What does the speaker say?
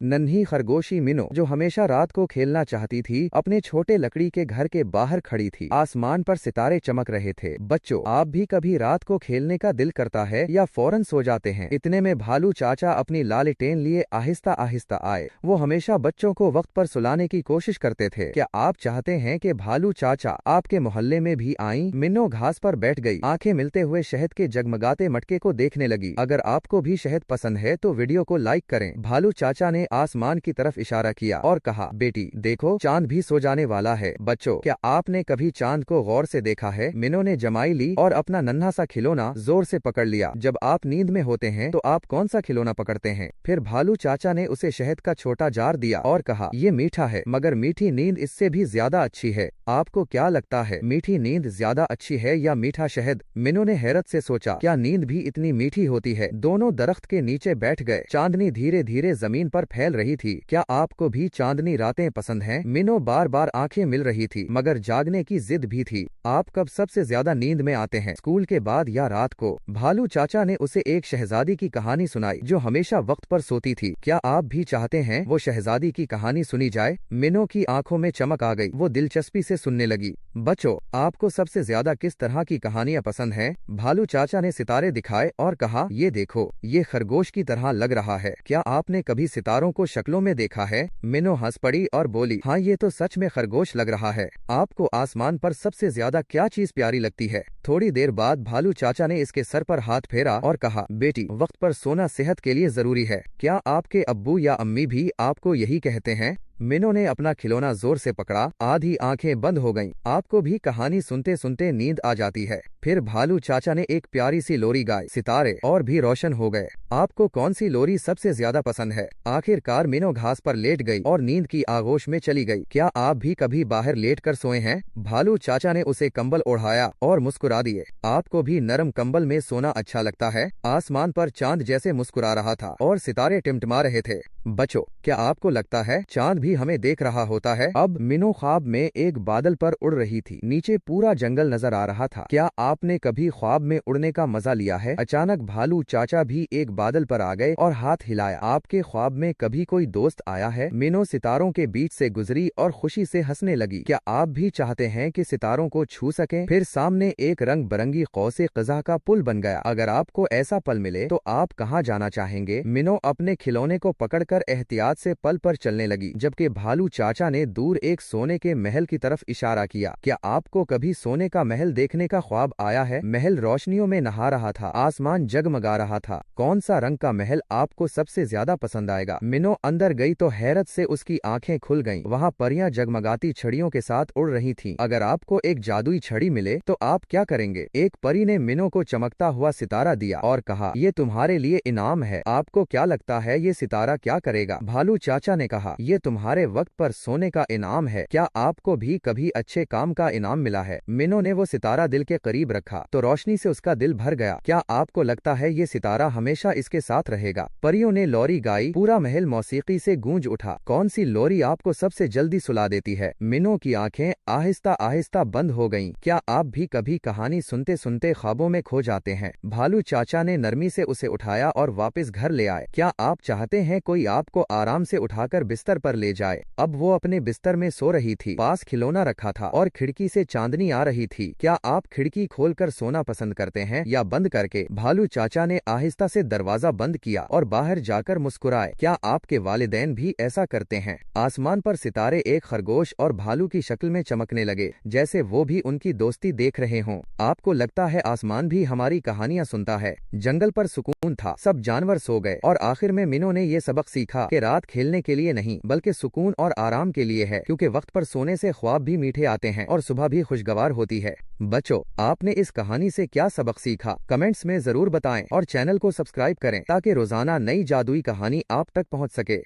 नन्ही खरगोशी मिनो, जो हमेशा रात को खेलना चाहती थी, अपने छोटे लकड़ी के घर के बाहर खड़ी थी। आसमान पर सितारे चमक रहे थे। बच्चों, आप भी कभी रात को खेलने का दिल करता है या फौरन सो जाते हैं? इतने में भालू चाचा अपनी लालटेन लिए आहिस्ता आहिस्ता आए। वो हमेशा बच्चों को वक्त पर सुलाने की कोशिश करते थे। क्या आप चाहते हैं कि भालू चाचा आपके मोहल्ले में भी आईं? मिनो घास पर बैठ गई, आंखें मिलते हुए शहद के जगमगाते मटके को देखने लगी। अगर आपको भी शहद पसंद है तो वीडियो को लाइक करें। भालू चाचा ने आसमान की तरफ इशारा किया और कहा, बेटी देखो, चांद भी सो जाने वाला है। बच्चों, क्या आपने कभी चांद को गौर से देखा है? मिनो ने जमाई ली और अपना नन्हा सा खिलौना जोर से पकड़ लिया। जब आप नींद में होते हैं तो आप कौन सा खिलौना पकड़ते हैं? फिर भालू चाचा ने उसे शहद का छोटा जार दिया और कहा, ये मीठा है, मगर मीठी नींद इससे भी ज्यादा अच्छी है। आपको क्या लगता है, मीठी नींद ज्यादा अच्छी है या मीठा शहद? मिनो ने हैरत से सोचा, क्या नींद भी इतनी मीठी होती है? दोनों दरख्त के नीचे बैठ गए। चांदनी धीरे धीरे जमीन पर फैल रही थी। क्या आपको भी चांदनी रातें पसंद हैं? मिनो बार बार आंखें मिल रही थी, मगर जागने की जिद भी थी। आप कब सबसे ज्यादा नींद में आते हैं, स्कूल के बाद या रात को? भालू चाचा ने उसे एक शहजादी की कहानी सुनाई जो हमेशा वक्त पर सोती थी। क्या आप भी चाहते हैं वो शहजादी की कहानी सुनी जाए? मिनो की आंखों में चमक आ गई। वो दिलचस्पी से सुनने लगी। बच्चों, आपको सबसे ज्यादा किस तरह की कहानियां पसंद हैं? भालू चाचा ने सितारे दिखाए और कहा, ये देखो, ये खरगोश की तरह लग रहा है। क्या आपने कभी सितारों को शक्लों में देखा है? मिनो हंस पड़ी और बोली, हाँ, ये तो सच में खरगोश लग रहा है। आपको आसमान पर सबसे ज्यादा क्या चीज प्यारी लगती है? थोड़ी देर बाद भालू चाचा ने इसके सर पर हाथ फेरा और कहा, बेटी, वक्त पर सोना सेहत के लिए जरूरी है। क्या आपके अब्बू या अम्मी भी आपको यही कहते हैं? मिनो ने अपना खिलौना जोर से पकड़ा। आधी आंखें बंद हो गईं। आपको भी कहानी सुनते सुनते नींद आ जाती है? फिर भालू चाचा ने एक प्यारी सी लोरी गाई। सितारे और भी रोशन हो गए। आपको कौन सी लोरी सबसे ज्यादा पसंद है? आखिरकार मिनो घास पर लेट गई और नींद की आगोश में चली गई। क्या आप भी कभी बाहर लेट कर सोए हैं? भालू चाचा ने उसे कंबल ओढ़ाया और मुस्कुरा दिए। आपको भी नरम कंबल में सोना अच्छा लगता है? आसमान पर चांद जैसे मुस्कुरा रहा था और सितारे टिमटिमा रहे थे। बच्चों, क्या आपको लगता है चांद भी हमें देख रहा होता है? अब मिनो ख्वाब में एक बादल पर उड़ रही थी। नीचे पूरा जंगल नजर आ रहा था। क्या आपने कभी ख्वाब में उड़ने का मजा लिया है? अचानक भालू चाचा भी एक बादल पर आ गए और हाथ हिलाया। आपके ख्वाब में कभी कोई दोस्त आया है? मिनो सितारों के बीच से गुजरी और खुशी से हंसने लगी। क्या आप भी चाहते हैं कि सितारों को छू सकें? फिर सामने एक रंग बिरंगी कौसे क़ज़ा का पुल बन गया। अगर आपको ऐसा पल मिले तो आप कहाँ जाना चाहेंगे? मिनो अपने खिलौने को पकड़कर एहतियात से पल पर चलने लगी, जबकि भालू चाचा ने दूर एक सोने के महल की तरफ इशारा किया। क्या आपको कभी सोने का महल देखने का ख्वाब आया है? महल रोशनियों में नहा रहा था, आसमान जगमगा रहा था। कौन सा रंग का महल आपको सबसे ज्यादा पसंद आएगा? मिनो अंदर गई तो हैरत से उसकी आंखें खुल गईं। वहाँ परियां जगमगाती छड़ियों के साथ उड़ रही थीं। अगर आपको एक जादुई छड़ी मिले तो आप क्या करेंगे? एक परी ने मिनो को चमकता हुआ सितारा दिया और कहा, ये तुम्हारे लिए इनाम है। आपको क्या लगता है ये सितारा क्या करेगा? भालू चाचा ने कहा, ये तुम्हारे वक्त पर सोने का इनाम है। क्या आपको भी कभी अच्छे काम का इनाम मिला है? मिनो ने वो सितारा दिल के करीब रखा तो रोशनी से उसका दिल भर गया। क्या आपको लगता है ये सितारा हमेशा इसके साथ रहेगा? परियों ने लोरी गाई। पूरा महल मौसीकी से गूंज उठा। कौन सी लोरी आपको सबसे जल्दी सुला देती है? मिनो की आंखें आहिस्ता आहिस्ता बंद हो गईं। क्या आप भी कभी कहानी सुनते सुनते ख्वाबों में खो जाते हैं? भालू चाचा ने नरमी से उसे उठाया और वापस घर ले आए। क्या आप चाहते हैं कोई आपको आराम से उठाकर बिस्तर पर ले जाए? अब वो अपने बिस्तर में सो रही थी। पास खिलौना रखा था और खिड़की से चांदनी आ रही थी। क्या आप खिड़की खोलकर सोना पसंद करते हैं या बंद करके? भालू चाचा ने आहिस्ता से दरवाजा बंद किया और बाहर जाकर मुस्कुराए। क्या आपके वालिदैन भी ऐसा करते हैं? आसमान पर सितारे एक खरगोश और भालू की शक्ल में चमकने लगे, जैसे वो भी उनकी दोस्ती देख रहे हों। आपको लगता है आसमान भी हमारी कहानियां सुनता है? जंगल पर सुकून था, सब जानवर सो गए और आखिर में मिनो ने ये सबक सीखा कि रात खेलने के लिए नहीं बल्कि सुकून और आराम के लिए है, क्योंकि वक्त पर सोने से ख्वाब भी मीठे आते हैं और सुबह भी खुशगवार होती है। बच्चों, आपने इस कहानी से क्या सबक सीखा? कमेंट्स में जरूर बताएं और चैनल को सब्सक्राइब करें ताकि रोजाना नई जादुई कहानी आप तक पहुंच सके।